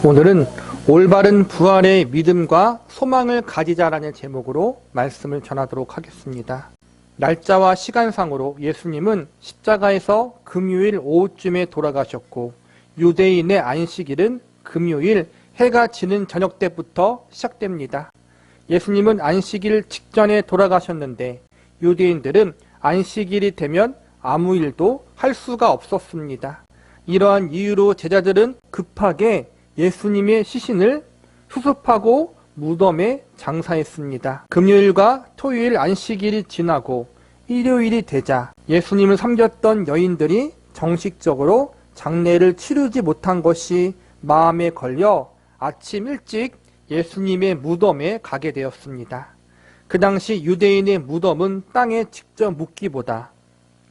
오늘은 올바른 부활의 믿음과 소망을 가지자라는 제목으로 말씀을 전하도록 하겠습니다. 날짜와 시간상으로 예수님은 십자가에서 금요일 오후쯤에 돌아가셨고 유대인의 안식일은 금요일 해가 지는 저녁 때부터 시작됩니다. 예수님은 안식일 직전에 돌아가셨는데 유대인들은 안식일이 되면 아무 일도 할 수가 없었습니다. 이러한 이유로 제자들은 급하게 예수님의 시신을 수습하고 무덤에 장사했습니다. 금요일과 토요일 안식일이 지나고 일요일이 되자 예수님을 섬겼던 여인들이 정식적으로 장례를 치르지 못한 것이 마음에 걸려 아침 일찍 예수님의 무덤에 가게 되었습니다. 그 당시 유대인의 무덤은 땅에 직접 묻기보다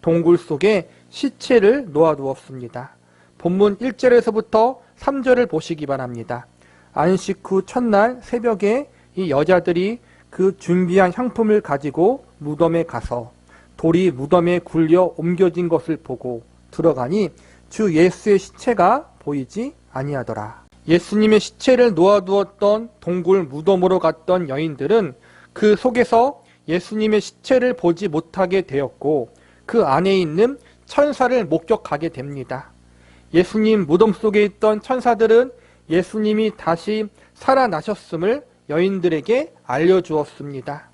동굴 속에 시체를 놓아두었습니다. 본문 1절에서부터 3절을 보시기 바랍니다. 안식 후 첫날 새벽에 이 여자들이 그 준비한 향품을 가지고 무덤에 가서 돌이 무덤에 굴려 옮겨진 것을 보고 들어가니 주 예수의 시체가 보이지 아니하더라. 예수님의 시체를 놓아두었던 동굴 무덤으로 갔던 여인들은 그 속에서 예수님의 시체를 보지 못하게 되었고 그 안에 있는 천사를 목격하게 됩니다. 예수님 무덤 속에 있던 천사들은 예수님이 다시 살아나셨음을 여인들에게 알려주었습니다.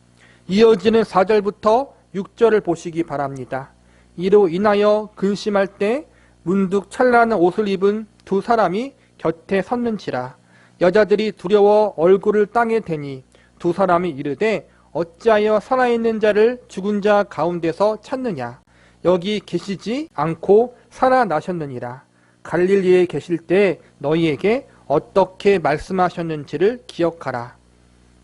이어지는 4절부터 6절을 보시기 바랍니다. 이로 인하여 근심할 때 문득 찬란한 옷을 입은 두 사람이 곁에 섰는지라. 여자들이 두려워 얼굴을 땅에 대니 두 사람이 이르되 어찌하여 살아있는 자를 죽은 자 가운데서 찾느냐. 여기 계시지 않고 살아나셨느니라. 갈릴리에 계실 때 너희에게 어떻게 말씀하셨는지를 기억하라.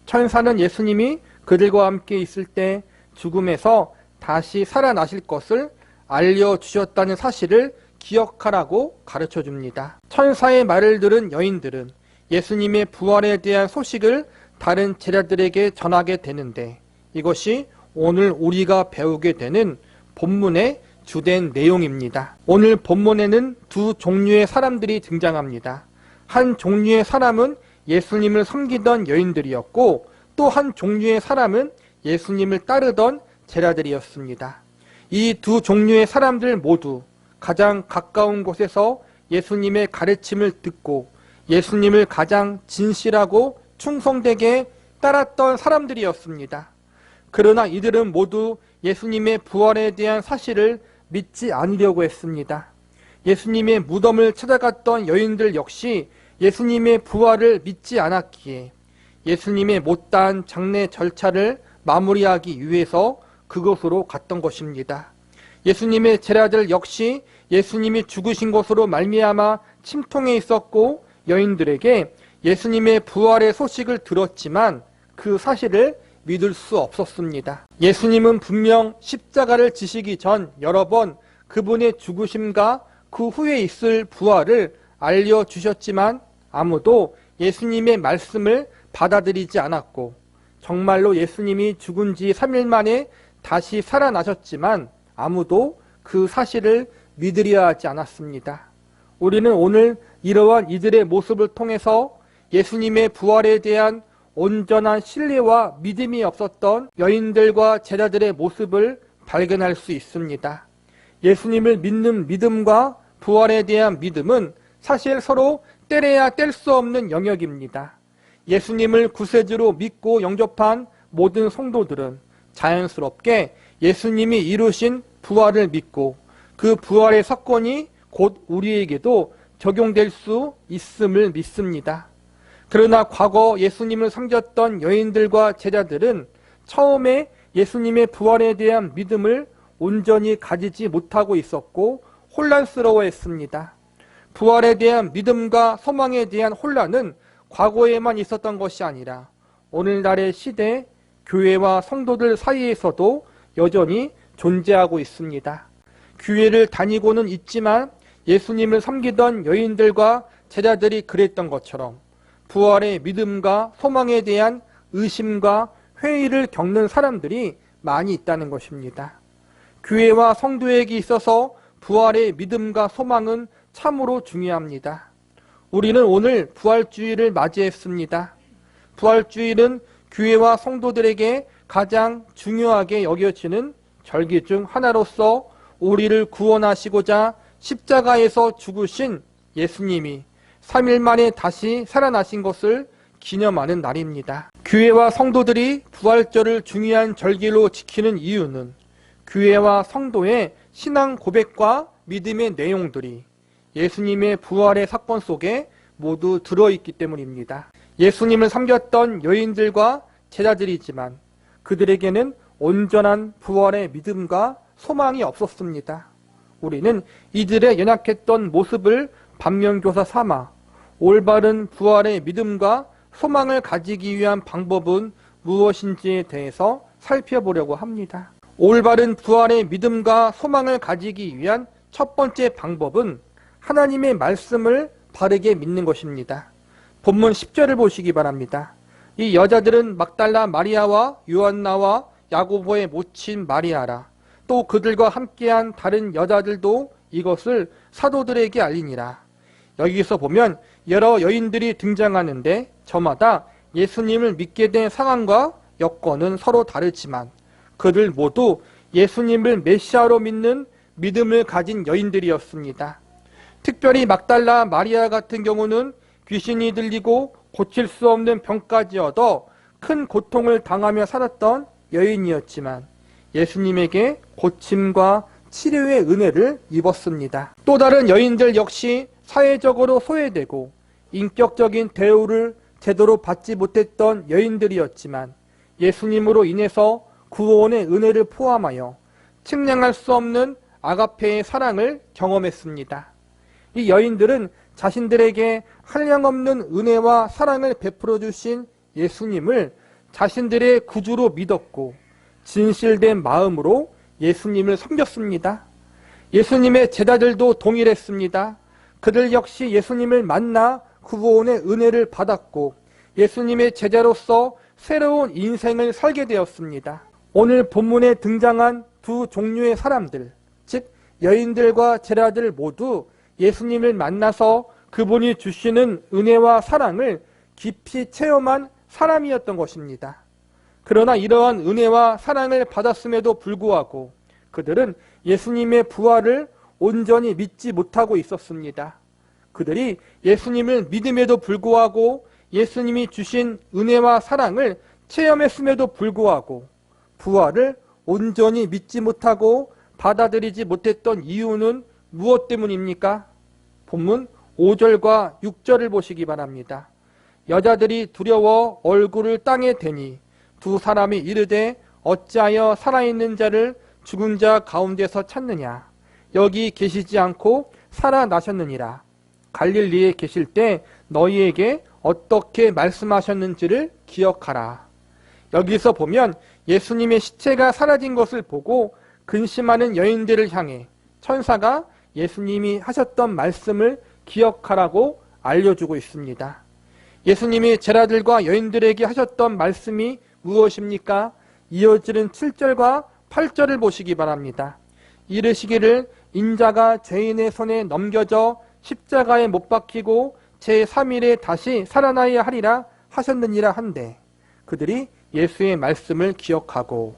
천사는 예수님이 그들과 함께 있을 때 죽음에서 다시 살아나실 것을 알려주셨다는 사실을 기억하라고 가르쳐 줍니다. 천사의 말을 들은 여인들은 예수님의 부활에 대한 소식을 다른 제자들에게 전하게 되는데 이것이 오늘 우리가 배우게 되는 본문의 주된 내용입니다. 오늘 본문에는 두 종류의 사람들이 등장합니다. 한 종류의 사람은 예수님을 섬기던 여인들이었고 또 한 종류의 사람은 예수님을 따르던 제자들이었습니다. 이 두 종류의 사람들 모두 가장 가까운 곳에서 예수님의 가르침을 듣고 예수님을 가장 진실하고 충성되게 따랐던 사람들이었습니다. 그러나 이들은 모두 예수님의 부활에 대한 사실을 믿지 않으려고 했습니다. 예수님의 무덤을 찾아갔던 여인들 역시 예수님의 부활을 믿지 않았기에 예수님의 못다한 장례 절차를 마무리하기 위해서 그곳으로 갔던 것입니다. 예수님의 제자들 역시 예수님이 죽으신 것으로 말미암아 침통해 있었고 여인들에게 예수님의 부활의 소식을 들었지만 그 사실을 믿을 수 없었습니다. 예수님은 분명 십자가를 지시기 전 여러 번 그분의 죽으심과 그 후에 있을 부활을 알려주셨지만 아무도 예수님의 말씀을 받아들이지 않았고 정말로 예수님이 죽은 지 3일 만에 다시 살아나셨지만 아무도 그 사실을 믿으려 하지 않았습니다. 우리는 오늘 이러한 이들의 모습을 통해서 예수님의 부활에 대한 온전한 신뢰와 믿음이 없었던 여인들과 제자들의 모습을 발견할 수 있습니다. 예수님을 믿는 믿음과 부활에 대한 믿음은 사실 서로 떼려야 뗄 수 없는 영역입니다. 예수님을 구세주로 믿고 영접한 모든 성도들은 자연스럽게 예수님이 이루신 부활을 믿고 그 부활의 사건이 곧 우리에게도 적용될 수 있음을 믿습니다. 그러나 과거 예수님을 섬겼던 여인들과 제자들은 처음에 예수님의 부활에 대한 믿음을 온전히 가지지 못하고 있었고 혼란스러워했습니다. 부활에 대한 믿음과 소망에 대한 혼란은 과거에만 있었던 것이 아니라 오늘날의 시대 교회와 성도들 사이에서도 여전히 존재하고 있습니다. 교회를 다니고는 있지만 예수님을 섬기던 여인들과 제자들이 그랬던 것처럼 부활의 믿음과 소망에 대한 의심과 회의를 겪는 사람들이 많이 있다는 것입니다. 교회와 성도에게 있어서 부활의 믿음과 소망은 참으로 중요합니다. 우리는 오늘 부활주의를 맞이했습니다. 부활주의는 교회와 성도들에게 가장 중요하게 여겨지는 절기 중 하나로서 우리를 구원하시고자 십자가에서 죽으신 예수님이 3일 만에 다시 살아나신 것을 기념하는 날입니다. 교회와 성도들이 부활절을 중요한 절기로 지키는 이유는 교회와 성도의 신앙 고백과 믿음의 내용들이 예수님의 부활의 사건 속에 모두 들어있기 때문입니다. 예수님을 섬겼던 여인들과 제자들이지만 그들에게는 온전한 부활의 믿음과 소망이 없었습니다. 우리는 이들의 연약했던 모습을 반면교사 삼아 올바른 부활의 믿음과 소망을 가지기 위한 방법은 무엇인지에 대해서 살펴보려고 합니다. 올바른 부활의 믿음과 소망을 가지기 위한 첫 번째 방법은 하나님의 말씀을 바르게 믿는 것입니다. 본문 10절을 보시기 바랍니다. 이 여자들은 막달라 마리아와 요한나와 야고보의 모친 마리아라. 또 그들과 함께한 다른 여자들도 이것을 사도들에게 알리니라. 여기서 보면 여러 여인들이 등장하는데 저마다 예수님을 믿게 된 상황과 여건은 서로 다르지만 그들 모두 예수님을 메시아로 믿는 믿음을 가진 여인들이었습니다. 특별히 막달라 마리아 같은 경우는 귀신이 들리고 고칠 수 없는 병까지 얻어 큰 고통을 당하며 살았던 여인이었지만 예수님에게 고침과 치료의 은혜를 입었습니다. 또 다른 여인들 역시 사회적으로 소외되고 인격적인 대우를 제대로 받지 못했던 여인들이었지만 예수님으로 인해서 구원의 은혜를 포함하여 측량할 수 없는 아가페의 사랑을 경험했습니다. 이 여인들은 자신들에게 한량없는 은혜와 사랑을 베풀어 주신 예수님을 자신들의 구주로 믿었고 진실된 마음으로 예수님을 섬겼습니다. 예수님의 제자들도 동일했습니다. 그들 역시 예수님을 만나 구원의 은혜를 받았고 예수님의 제자로서 새로운 인생을 살게 되었습니다. 오늘 본문에 등장한 두 종류의 사람들, 즉 여인들과 제자들 모두 예수님을 만나서 그분이 주시는 은혜와 사랑을 깊이 체험한 사람이었던 것입니다. 그러나 이러한 은혜와 사랑을 받았음에도 불구하고 그들은 예수님의 부활을 온전히 믿지 못하고 있었습니다. 그들이 예수님을 믿음에도 불구하고 예수님이 주신 은혜와 사랑을 체험했음에도 불구하고 부활을 온전히 믿지 못하고 받아들이지 못했던 이유는 무엇 때문입니까? 본문 5절과 6절을 보시기 바랍니다. 여자들이 두려워 얼굴을 땅에 대니 두 사람이 이르되 어찌하여 살아있는 자를 죽은 자 가운데서 찾느냐? 여기 계시지 않고 살아나셨느니라. 갈릴리에 계실 때 너희에게 어떻게 말씀하셨는지를 기억하라. 여기서 보면 예수님의 시체가 사라진 것을 보고 근심하는 여인들을 향해 천사가 예수님이 하셨던 말씀을 기억하라고 알려주고 있습니다. 예수님이 제자들과 여인들에게 하셨던 말씀이 무엇입니까? 이어지는 7절과 8절을 보시기 바랍니다. 이르시기를 인자가 죄인의 손에 넘겨져 십자가에 못 박히고 제3일에 다시 살아나야 하리라 하셨느니라 한데 그들이 예수의 말씀을 기억하고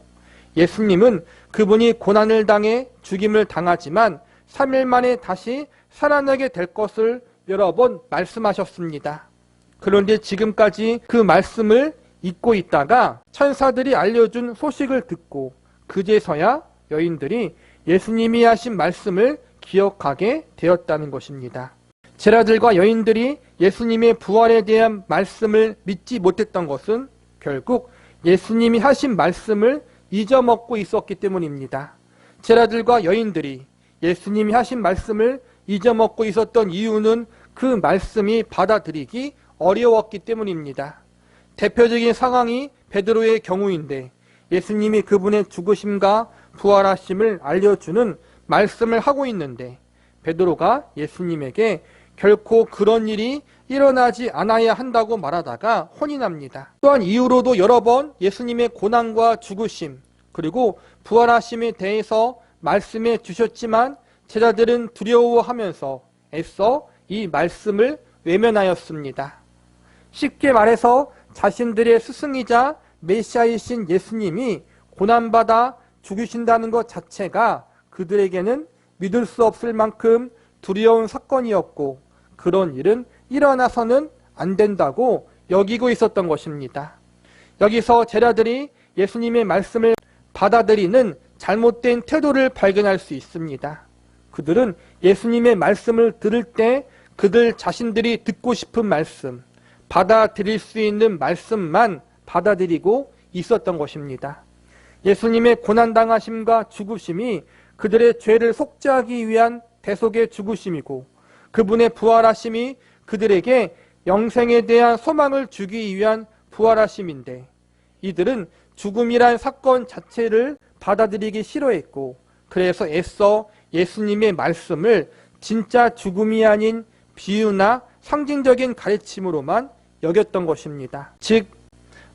예수님은 그분이 고난을 당해 죽임을 당하지만 3일 만에 다시 살아나게 될 것을 여러 번 말씀하셨습니다. 그런데 지금까지 그 말씀을 잊고 있다가 천사들이 알려준 소식을 듣고 그제서야 여인들이 예수님이 하신 말씀을 기억하게 되었다는 것입니다. 제자들과 여인들이 예수님의 부활에 대한 말씀을 믿지 못했던 것은 결국 예수님이 하신 말씀을 잊어먹고 있었기 때문입니다. 제자들과 여인들이 예수님이 하신 말씀을 잊어먹고 있었던 이유는 그 말씀이 받아들이기 어려웠기 때문입니다. 대표적인 상황이 베드로의 경우인데 예수님이 그분의 죽으심과 부활하심을 알려주는 말씀을 하고 있는데 베드로가 예수님에게 결코 그런 일이 일어나지 않아야 한다고 말하다가 혼이 납니다. 또한 이후로도 여러 번 예수님의 고난과 죽으심 그리고 부활하심에 대해서 말씀해 주셨지만 제자들은 두려워하면서 애써 이 말씀을 외면하였습니다. 쉽게 말해서 자신들의 스승이자 메시아이신 예수님이 고난받아 죽으신다는 것 자체가 그들에게는 믿을 수 없을 만큼 두려운 사건이었고, 그런 일은 일어나서는 안 된다고 여기고 있었던 것입니다. 여기서 제자들이 예수님의 말씀을 받아들이는 잘못된 태도를 발견할 수 있습니다. 그들은 예수님의 말씀을 들을 때 그들 자신들이 듣고 싶은 말씀, 받아들일 수 있는 말씀만 받아들이고 있었던 것입니다. 예수님의 고난당하심과 죽으심이 그들의 죄를 속죄하기 위한 대속의 죽으심이고, 그분의 부활하심이 그들에게 영생에 대한 소망을 주기 위한 부활하심인데, 이들은 죽음이란 사건 자체를 받아들이기 싫어했고, 그래서 애써 예수님의 말씀을 진짜 죽음이 아닌 비유나 상징적인 가르침으로만 여겼던 것입니다. 즉,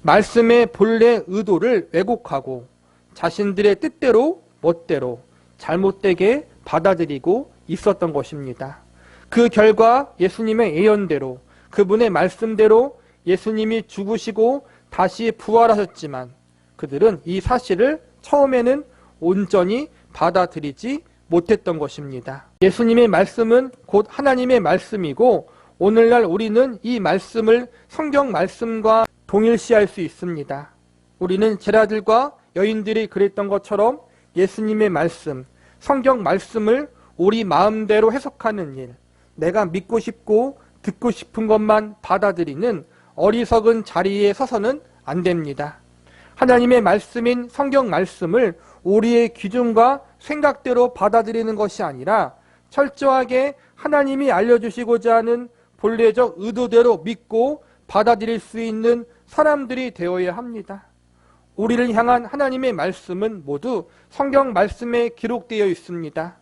말씀의 본래 의도를 왜곡하고 자신들의 뜻대로 멋대로 잘못되게 받아들이고 있었던 것입니다. 그 결과 예수님의 예언대로, 그분의 말씀대로 예수님이 죽으시고 다시 부활하셨지만 그들은 이 사실을 처음에는 온전히 받아들이지 못했던 것입니다. 예수님의 말씀은 곧 하나님의 말씀이고, 오늘날 우리는 이 말씀을 성경 말씀과 동일시할 수 있습니다. 우리는 제자들과 여인들이 그랬던 것처럼 예수님의 말씀, 성경 말씀을 우리 마음대로 해석하는 일, 내가 믿고 싶고 듣고 싶은 것만 받아들이는 어리석은 자리에 서서는 안 됩니다. 하나님의 말씀인 성경 말씀을 우리의 기준과 생각대로 받아들이는 것이 아니라 철저하게 하나님이 알려주시고자 하는 본래적 의도대로 믿고 받아들일 수 있는 사람들이 되어야 합니다. 우리를 향한 하나님의 말씀은 모두 성경 말씀에 기록되어 있습니다.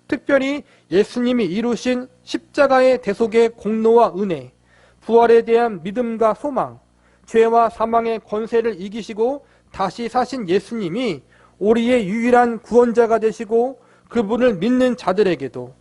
특별히 예수님이 이루신 십자가의 대속의 공로와 은혜, 부활에 대한 믿음과 소망, 죄와 사망의 권세를 이기시고 다시 사신 예수님이 우리의 유일한 구원자가 되시고, 그분을 믿는 자들에게도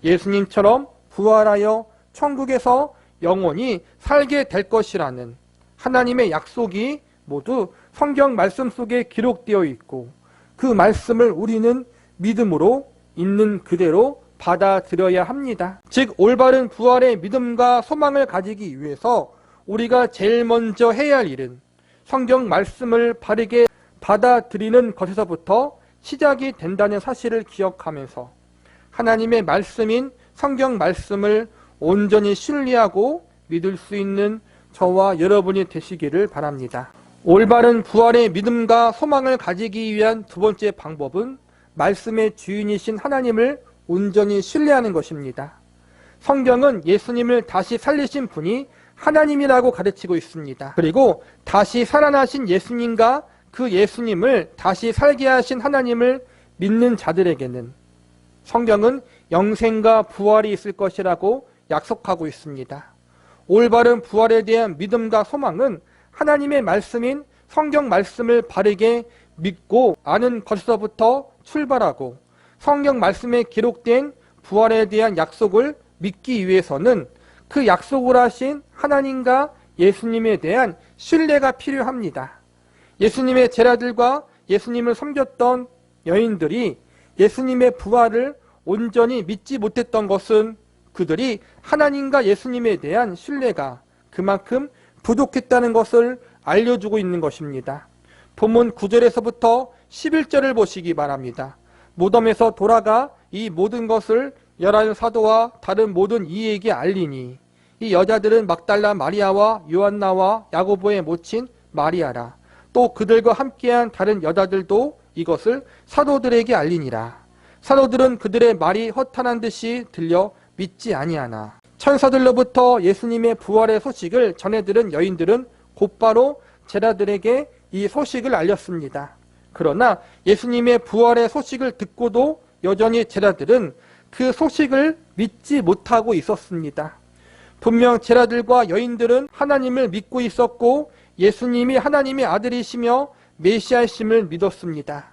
예수님처럼 부활하여 천국에서 영원히 살게 될 것이라는 하나님의 약속이 모두 성경 말씀 속에 기록되어 있고, 그 말씀을 우리는 믿음으로 있는 그대로 받아들여야 합니다. 즉, 올바른 부활의 믿음과 소망을 가지기 위해서 우리가 제일 먼저 해야 할 일은 성경 말씀을 바르게 받아들이는 것에서부터 시작이 된다는 사실을 기억하면서 하나님의 말씀인 성경 말씀을 온전히 신뢰하고 믿을 수 있는 저와 여러분이 되시기를 바랍니다. 올바른 부활의 믿음과 소망을 가지기 위한 두 번째 방법은 말씀의 주인이신 하나님을 온전히 신뢰하는 것입니다. 성경은 예수님을 다시 살리신 분이 하나님이라고 가르치고 있습니다. 그리고 다시 살아나신 예수님과 그 예수님을 다시 살게 하신 하나님을 믿는 자들에게는 성경은 영생과 부활이 있을 것이라고 약속하고 있습니다. 올바른 부활에 대한 믿음과 소망은 하나님의 말씀인 성경 말씀을 바르게 믿고 아는 것에서부터 출발하고, 성경 말씀에 기록된 부활에 대한 약속을 믿기 위해서는 그 약속을 하신 하나님과 예수님에 대한 신뢰가 필요합니다. 예수님의 제자들과 예수님을 섬겼던 여인들이 예수님의 부활을 온전히 믿지 못했던 것은 그들이 하나님과 예수님에 대한 신뢰가 그만큼 부족했다는 것을 알려주고 있는 것입니다. 본문 9절에서부터 11절을 보시기 바랍니다. 무덤에서 돌아가 이 모든 것을 11 사도와 다른 모든 이에게 알리니, 이 여자들은 막달라 마리아와 요한나와 야고보의 모친 마리아라. 또 그들과 함께한 다른 여자들도 이것을 사도들에게 알리니라. 사도들은 그들의 말이 허탄한 듯이 들려 믿지 아니하나, 천사들로부터 예수님의 부활의 소식을 전해들은 여인들은 곧바로 제자들에게 이 소식을 알렸습니다. 그러나 예수님의 부활의 소식을 듣고도 여전히 제자들은 그 소식을 믿지 못하고 있었습니다. 분명 제자들과 여인들은 하나님을 믿고 있었고 예수님이 하나님의 아들이시며 메시아이심을 믿었습니다.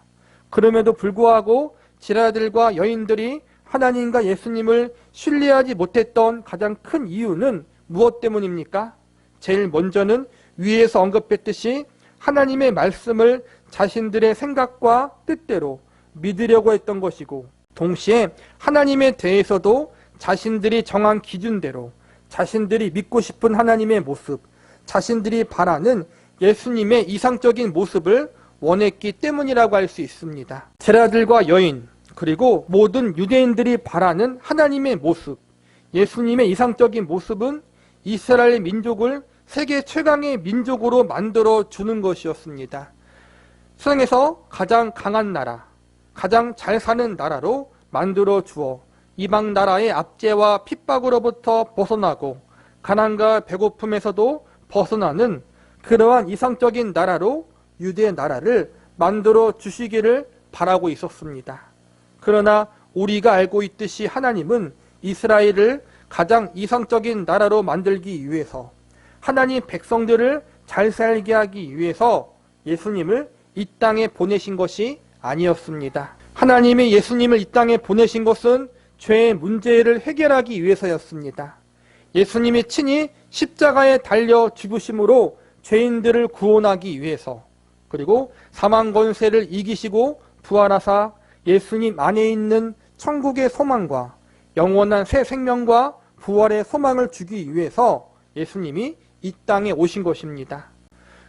그럼에도 불구하고 제자들과 여인들이 하나님과 예수님을 신뢰하지 못했던 가장 큰 이유는 무엇 때문입니까? 제일 먼저는 위에서 언급했듯이 하나님의 말씀을 자신들의 생각과 뜻대로 믿으려고 했던 것이고, 동시에 하나님에 대해서도 자신들이 정한 기준대로 자신들이 믿고 싶은 하나님의 모습, 자신들이 바라는 예수님의 이상적인 모습을 원했기 때문이라고 할 수 있습니다. 제자들과 여인, 그리고 모든 유대인들이 바라는 하나님의 모습, 예수님의 이상적인 모습은 이스라엘 민족을 세계 최강의 민족으로 만들어 주는 것이었습니다. 세상에서 가장 강한 나라, 가장 잘 사는 나라로 만들어 주어 이방 나라의 압제와 핍박으로부터 벗어나고 가난과 배고픔에서도 벗어나는 그러한 이상적인 나라로 유대 나라를 만들어 주시기를 바라고 있었습니다. 그러나 우리가 알고 있듯이 하나님은 이스라엘을 가장 이상적인 나라로 만들기 위해서, 하나님 백성들을 잘 살게 하기 위해서 예수님을 이 땅에 보내신 것이 아니었습니다. 하나님이 예수님을 이 땅에 보내신 것은 죄의 문제를 해결하기 위해서였습니다. 예수님이 친히 십자가에 달려 죽으심으로 죄인들을 구원하기 위해서, 그리고 사망 권세를 이기시고 부활하사 예수님 안에 있는 천국의 소망과 영원한 새 생명과 부활의 소망을 주기 위해서 예수님이 이 땅에 오신 것입니다.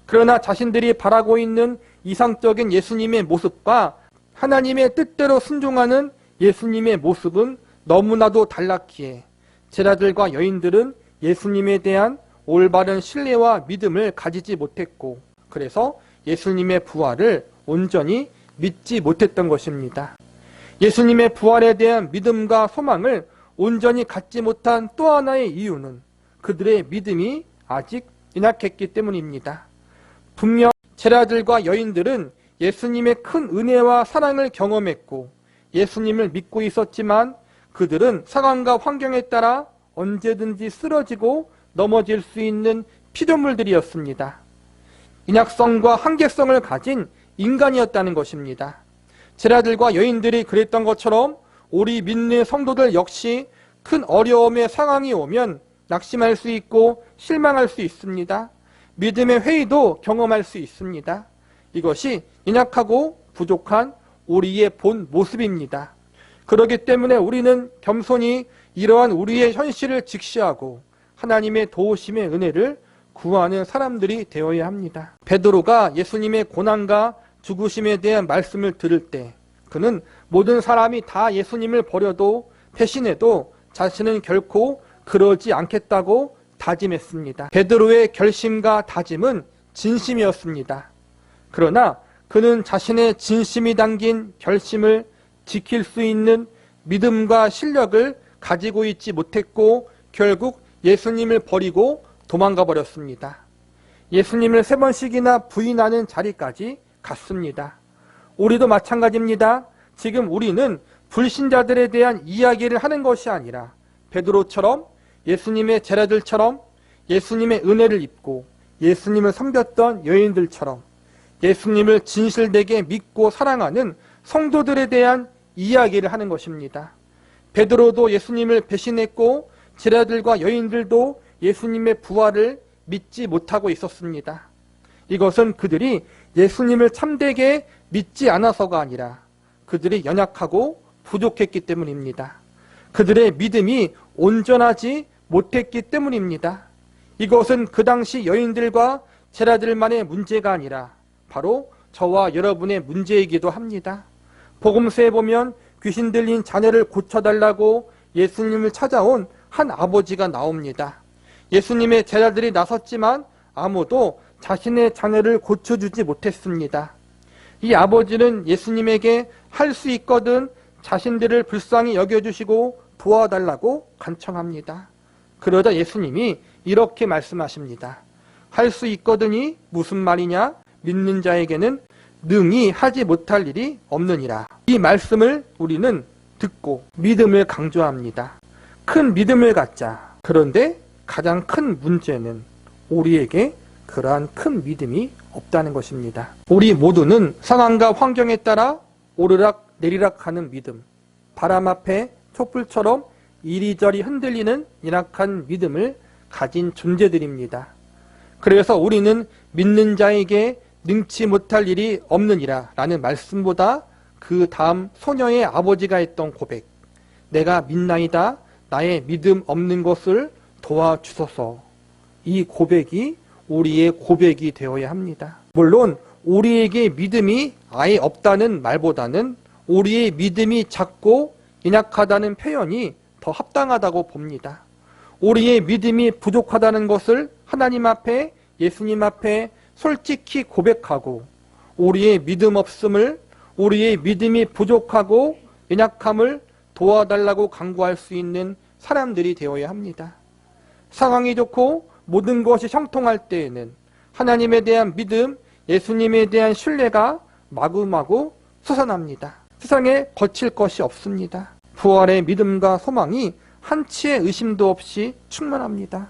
그러나 자신들이 바라고 있는 이상적인 예수님의 모습과 하나님의 뜻대로 순종하는 예수님의 모습은 너무나도 달랐기에 제자들과 여인들은 예수님에 대한 올바른 신뢰와 믿음을 가지지 못했고, 그래서 예수님의 부활을 온전히 믿지 못했던 것입니다. 예수님의 부활에 대한 믿음과 소망을 온전히 갖지 못한 또 하나의 이유는 그들의 믿음이 아직 연약했기 때문입니다. 분명 제자들과 여인들은 예수님의 큰 은혜와 사랑을 경험했고 예수님을 믿고 있었지만 그들은 상황과 환경에 따라 언제든지 쓰러지고 넘어질 수 있는 피조물들이었습니다. 인약성과 한계성을 가진 인간이었다는 것입니다. 제자들과 여인들이 그랬던 것처럼 우리 믿는 성도들 역시 큰 어려움의 상황이 오면 낙심할 수 있고 실망할 수 있습니다. 믿음의 회의도 경험할 수 있습니다. 이것이 연약하고 부족한 우리의 본 모습입니다. 그렇기 때문에 우리는 겸손히 이러한 우리의 현실을 직시하고 하나님의 도우심의 은혜를 구하는 사람들이 되어야 합니다. 베드로가 예수님의 고난과 죽으심에 대한 말씀을 들을 때 그는 모든 사람이 다 예수님을 버려도 배신해도 자신은 결코 그러지 않겠다고 다짐했습니다. 베드로의 결심과 다짐은 진심이었습니다. 그러나 그는 자신의 진심이 담긴 결심을 지킬 수 있는 믿음과 실력을 가지고 있지 못했고 결국 예수님을 버리고 도망가 버렸습니다. 예수님을 3번씩이나 부인하는 자리까지 갔습니다. 우리도 마찬가지입니다. 지금 우리는 불신자들에 대한 이야기를 하는 것이 아니라 베드로처럼 예수님의 제자들처럼 예수님의 은혜를 입고 예수님을 섬겼던 여인들처럼 예수님을 진실되게 믿고 사랑하는 성도들에 대한 이야기를 하는 것입니다. 베드로도 예수님을 배신했고 제자들과 여인들도 예수님의 부활을 믿지 못하고 있었습니다. 이것은 그들이 예수님을 참되게 믿지 않아서가 아니라 그들이 연약하고 부족했기 때문입니다. 그들의 믿음이 온전하지 못했기 때문입니다. 이것은 그 당시 여인들과 제자들만의 문제가 아니라 바로 저와 여러분의 문제이기도 합니다. 복음서에 보면 귀신 들린 자녀를 고쳐달라고 예수님을 찾아온 한 아버지가 나옵니다. 예수님의 제자들이 나섰지만 아무도 자신의 자녀를 고쳐주지 못했습니다. 이 아버지는 예수님에게 할 수 있거든 자신들을 불쌍히 여겨주시고 도와달라고 간청합니다. 그러자 예수님이 이렇게 말씀하십니다. 할 수 있거든이 무슨 말이냐? 믿는 자에게는 능히 하지 못할 일이 없느니라. 이 말씀을 우리는 듣고 믿음을 강조합니다. 큰 믿음을 갖자. 그런데 가장 큰 문제는 우리에게 그러한 큰 믿음이 없다는 것입니다. 우리 모두는 상황과 환경에 따라 오르락 내리락 하는 믿음, 바람 앞에 촛불처럼 이리저리 흔들리는 연약한 믿음을 가진 존재들입니다. 그래서 우리는 믿는 자에게 능치 못할 일이 없느니라 라는 말씀보다 그 다음 소녀의 아버지가 했던 고백, 내가 믿나이다, 나의 믿음 없는 것을 도와주소서. 이 고백이 우리의 고백이 되어야 합니다. 물론 우리에게 믿음이 아예 없다는 말보다는 우리의 믿음이 작고 연약하다는 표현이 더 합당하다고 봅니다. 우리의 믿음이 부족하다는 것을 하나님 앞에, 예수님 앞에 솔직히 고백하고 우리의 믿음 없음을, 우리의 믿음이 부족하고 연약함을 도와달라고 간구할 수 있는 사람들이 되어야 합니다. 상황이 좋고 모든 것이 형통할 때에는 하나님에 대한 믿음, 예수님에 대한 신뢰가 마구마구 솟아납니다. 세상에 거칠 것이 없습니다. 부활의 믿음과 소망이 한치의 의심도 없이 충만합니다.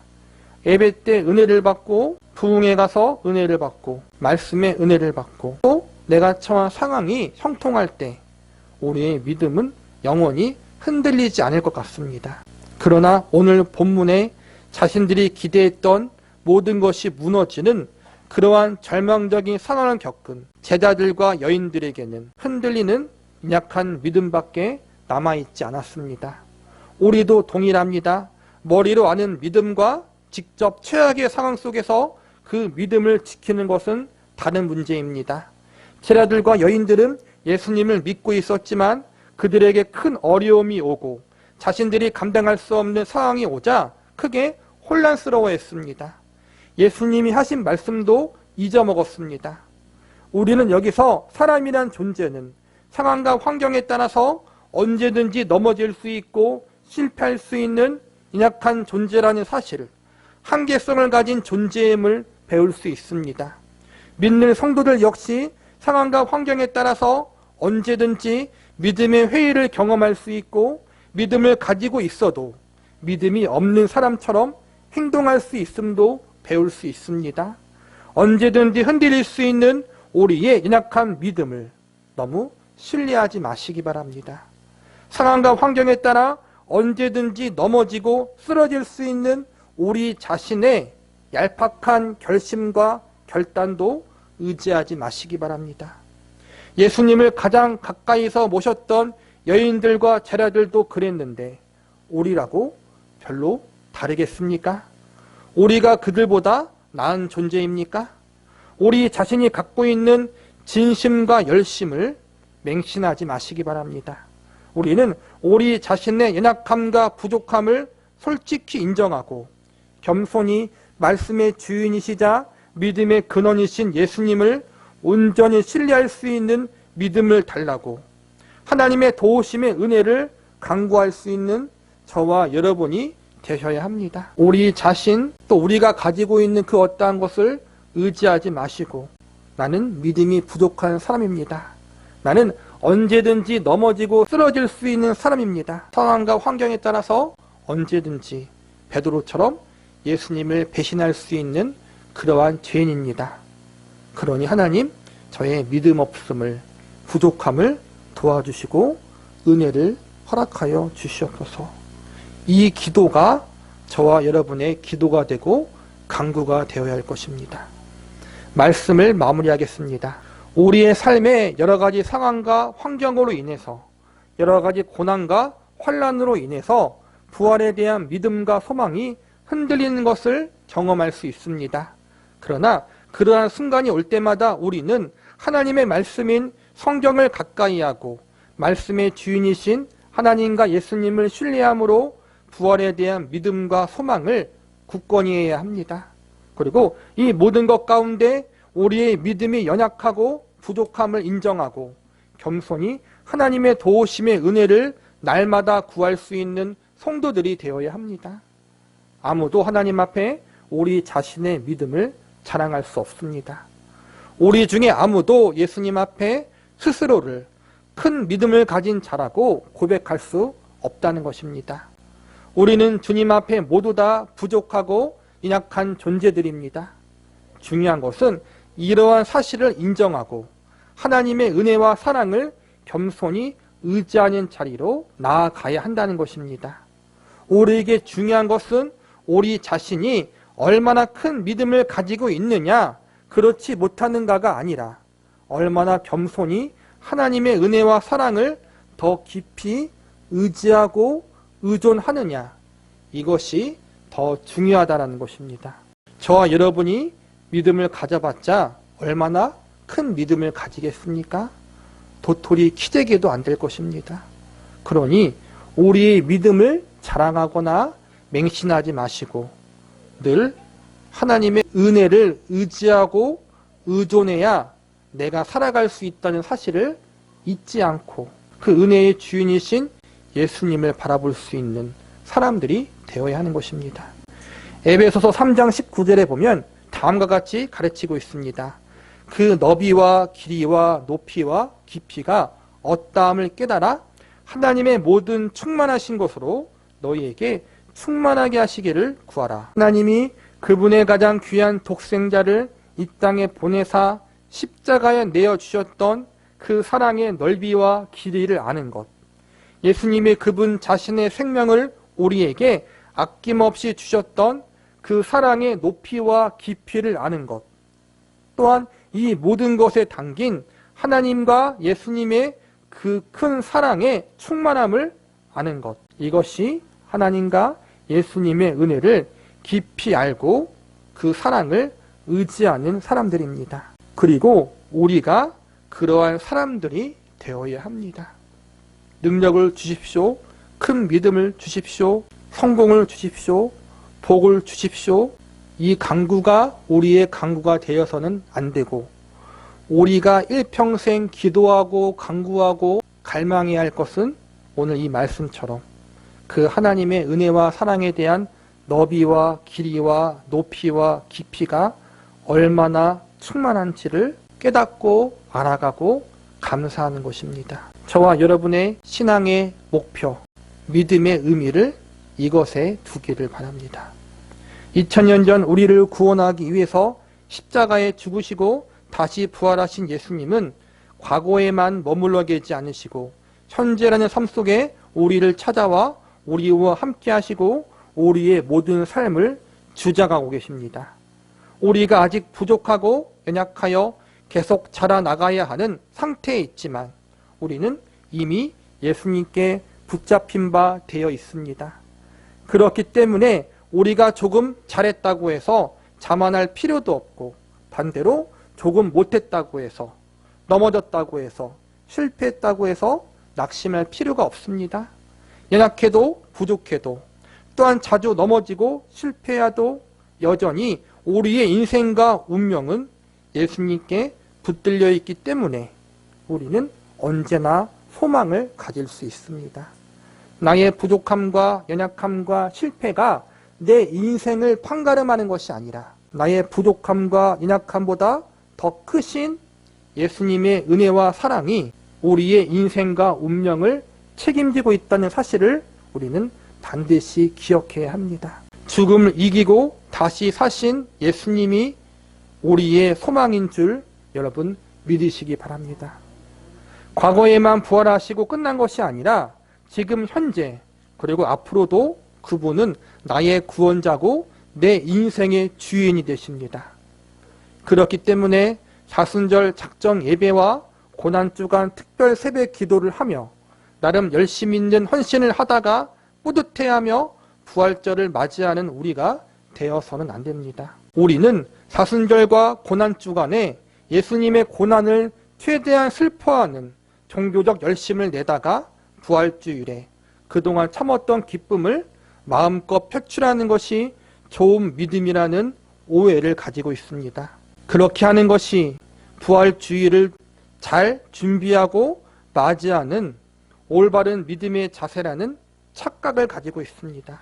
예배 때 은혜를 받고, 부흥에 가서 은혜를 받고, 말씀에 은혜를 받고, 또 내가 처한 상황이 형통할 때 우리의 믿음은 영원히 흔들리지 않을 것 같습니다. 그러나 오늘 본문에 자신들이 기대했던 모든 것이 무너지는 그러한 절망적인 상황을 겪은 제자들과 여인들에게는 흔들리는 약한 믿음밖에 남아있지 않았습니다. 우리도 동일합니다. 머리로 아는 믿음과 직접 최악의 상황 속에서 그 믿음을 지키는 것은 다른 문제입니다. 제자들과 여인들은 예수님을 믿고 있었지만 그들에게 큰 어려움이 오고 자신들이 감당할 수 없는 상황이 오자 크게 혼란스러워했습니다. 예수님이 하신 말씀도 잊어먹었습니다. 우리는 여기서 사람이란 존재는 상황과 환경에 따라서 언제든지 넘어질 수 있고 실패할 수 있는 연약한 존재라는 사실을, 한계성을 가진 존재임을 배울 수 있습니다. 믿는 성도들 역시 상황과 환경에 따라서 언제든지 믿음의 회의를 경험할 수 있고 믿음을 가지고 있어도 믿음이 없는 사람처럼 행동할 수 있음도 배울 수 있습니다. 언제든지 흔들릴 수 있는 우리의 연약한 믿음을 너무 신뢰하지 마시기 바랍니다. 상황과 환경에 따라 언제든지 넘어지고 쓰러질 수 있는 우리 자신의 얄팍한 결심과 결단도 의지하지 마시기 바랍니다. 예수님을 가장 가까이서 모셨던 여인들과 제자들도 그랬는데 우리라고 별로 다르겠습니까? 우리가 그들보다 나은 존재입니까? 우리 자신이 갖고 있는 진심과 열심을 맹신하지 마시기 바랍니다. 우리는 우리 자신의 연약함과 부족함을 솔직히 인정하고 겸손히 말씀의 주인이시자 믿음의 근원이신 예수님을 온전히 신뢰할 수 있는 믿음을 달라고 하나님의 도우심의 은혜를 간구할 수 있는 저와 여러분이 되셔야 합니다. 우리 자신 또 우리가 가지고 있는 그 어떠한 것을 의지하지 마시고 나는 믿음이 부족한 사람입니다. 나는 언제든지 넘어지고 쓰러질 수 있는 사람입니다. 상황과 환경에 따라서 언제든지 베드로처럼 예수님을 배신할 수 있는 그러한 죄인입니다. 그러니 하나님 저의 믿음 없음을, 부족함을 도와주시고 은혜를 허락하여 주시옵소서. 이 기도가 저와 여러분의 기도가 되고 간구가 되어야 할 것입니다. 말씀을 마무리하겠습니다. 우리의 삶의 여러 가지 상황과 환경으로 인해서 여러 가지 고난과 환난으로 인해서 부활에 대한 믿음과 소망이 흔들리는 것을 경험할 수 있습니다. 그러나 그러한 순간이 올 때마다 우리는 하나님의 말씀인 성경을 가까이 하고 말씀의 주인이신 하나님과 예수님을 신뢰함으로 부활에 대한 믿음과 소망을 굳건히 해야 합니다. 그리고 이 모든 것 가운데 우리의 믿음이 연약하고 부족함을 인정하고 겸손히 하나님의 도우심의 은혜를 날마다 구할 수 있는 성도들이 되어야 합니다. 아무도 하나님 앞에 우리 자신의 믿음을 자랑할 수 없습니다. 우리 중에 아무도 예수님 앞에 스스로를 큰 믿음을 가진 자라고 고백할 수 없다는 것입니다. 우리는 주님 앞에 모두 다 부족하고 연약한 존재들입니다. 중요한 것은 이러한 사실을 인정하고 하나님의 은혜와 사랑을 겸손히 의지하는 자리로 나아가야 한다는 것입니다. 우리에게 중요한 것은 우리 자신이 얼마나 큰 믿음을 가지고 있느냐, 그렇지 못하는가가 아니라 얼마나 겸손히 하나님의 은혜와 사랑을 더 깊이 의지하고 의존하느냐, 이것이 더 중요하다는 것입니다. 저와 여러분이 믿음을 가져봤자 얼마나 큰 믿음을 가지겠습니까? 도토리 키재기도 안 될 것입니다. 그러니 우리의 믿음을 자랑하거나 맹신하지 마시고 늘 하나님의 은혜를 의지하고 의존해야 내가 살아갈 수 있다는 사실을 잊지 않고 그 은혜의 주인이신 예수님을 바라볼 수 있는 사람들이 되어야 하는 것입니다. 에베소서 3장 19절에 보면 다음과 같이 가르치고 있습니다. 그 너비와 길이와 높이와 깊이가 어떠함을 깨달아 하나님의 모든 충만하신 것으로 너희에게 충만하게 하시기를 구하라. 하나님이 그분의 가장 귀한 독생자를 이 땅에 보내사 십자가에 내어주셨던 그 사랑의 넓이와 길이를 아는 것, 예수님이 그분 자신의 생명을 우리에게 아낌없이 주셨던 그 사랑의 높이와 깊이를 아는 것, 또한 이 모든 것에 담긴 하나님과 예수님의 그 큰 사랑의 충만함을 아는 것, 이것이 하나님과 예수님의 은혜를 깊이 알고 그 사랑을 의지하는 사람들입니다. 그리고 우리가 그러한 사람들이 되어야 합니다. 능력을 주십시오. 큰 믿음을 주십시오. 성공을 주십시오. 복을 주십시오. 이 간구가 우리의 간구가 되어서는 안 되고, 우리가 일평생 기도하고 간구하고 갈망해야 할 것은 오늘 이 말씀처럼 그 하나님의 은혜와 사랑에 대한 너비와 길이와 높이와 깊이가 얼마나 충만한지를 깨닫고 알아가고 감사하는 것입니다. 저와 여러분의 신앙의 목표, 믿음의 의미를 이것에 두기를 바랍니다. 2000년 전 우리를 구원하기 위해서 십자가에 죽으시고 다시 부활하신 예수님은 과거에만 머물러 계지 않으시고 현재라는 삶 속에 우리를 찾아와 우리와 함께 하시고 우리의 모든 삶을 주장하고 계십니다. 우리가 아직 부족하고 연약하여 계속 자라나가야 하는 상태에 있지만 우리는 이미 예수님께 붙잡힌 바 되어 있습니다. 그렇기 때문에 우리가 조금 잘했다고 해서 자만할 필요도 없고, 반대로 조금 못했다고 해서, 넘어졌다고 해서, 실패했다고 해서 낙심할 필요가 없습니다. 연약해도 부족해도, 또한 자주 넘어지고 실패해도 여전히 우리의 인생과 운명은 예수님께 붙들려 있기 때문에 우리는 언제나 소망을 가질 수 있습니다. 나의 부족함과 연약함과 실패가 내 인생을 판가름하는 것이 아니라 나의 부족함과 연약함보다 더 크신 예수님의 은혜와 사랑이 우리의 인생과 운명을 책임지고 있다는 사실을 우리는 반드시 기억해야 합니다. 죽음을 이기고 다시 사신 예수님이 우리의 소망인 줄 여러분 믿으시기 바랍니다. 과거에만 부활하시고 끝난 것이 아니라 지금 현재 그리고 앞으로도 그분은 나의 구원자고 내 인생의 주인이 되십니다. 그렇기 때문에 사순절 작정 예배와 고난주간 특별 새벽 기도를 하며 나름 열심 있는 헌신을 하다가 뿌듯해하며 부활절을 맞이하는 우리가 되어서는 안 됩니다. 우리는 사순절과 고난주간에 예수님의 고난을 최대한 슬퍼하는 종교적 열심을 내다가 부활주일에 그동안 참았던 기쁨을 마음껏 표출하는 것이 좋은 믿음이라는 오해를 가지고 있습니다. 그렇게 하는 것이 부활주일을 잘 준비하고 맞이하는 올바른 믿음의 자세라는 착각을 가지고 있습니다.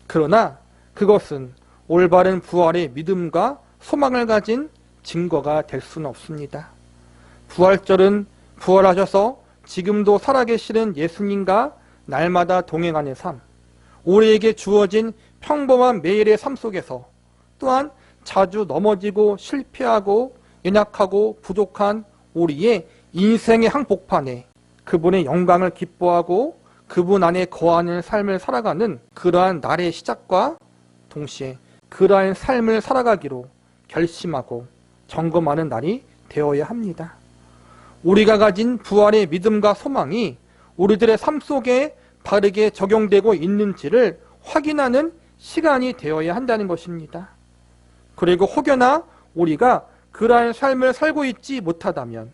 그러나 그것은 올바른 부활의 믿음과 소망을 가진 증거가 될 수는 없습니다. 부활절은 부활하셔서 지금도 살아계시는 예수님과 날마다 동행하는 삶, 우리에게 주어진 평범한 매일의 삶 속에서 또한 자주 넘어지고 실패하고 연약하고 부족한 우리의 인생의 한복판에 그분의 영광을 기뻐하고 그분 안에 거하는 삶을 살아가는 그러한 날의 시작과 동시에 그러한 삶을 살아가기로 결심하고 점검하는 날이 되어야 합니다. 우리가 가진 부활의 믿음과 소망이 우리들의 삶 속에 바르게 적용되고 있는지를 확인하는 시간이 되어야 한다는 것입니다. 그리고 혹여나 우리가 그러한 삶을 살고 있지 못하다면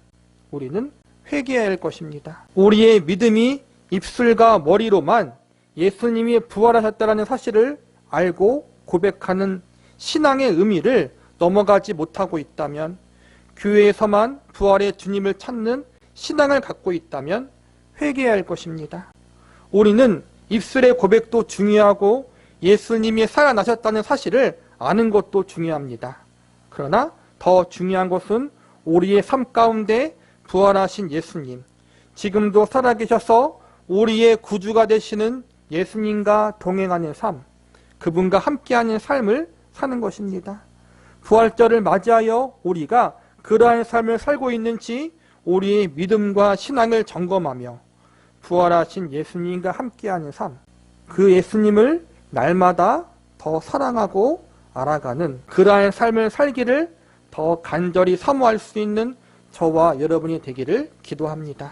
우리는 회개해야 할 것입니다. 우리의 믿음이 입술과 머리로만 예수님이 부활하셨다는 사실을 알고 고백하는 신앙의 의미를 넘어가지 못하고 있다면, 교회에서만 부활의 주님을 찾는 신앙을 갖고 있다면 회개해야 할 것입니다. 우리는 입술의 고백도 중요하고 예수님이 살아나셨다는 사실을 아는 것도 중요합니다. 그러나 더 중요한 것은 우리의 삶 가운데 부활하신 예수님, 지금도 살아계셔서 우리의 구주가 되시는 예수님과 동행하는 삶, 그분과 함께하는 삶을 사는 것입니다. 부활절을 맞이하여 우리가 그러한 삶을 살고 있는지 우리의 믿음과 신앙을 점검하며 부활하신 예수님과 함께하는 삶, 그 예수님을 날마다 더 사랑하고 알아가는 그러한 삶을 살기를 더 간절히 사모할 수 있는 저와 여러분이 되기를 기도합니다.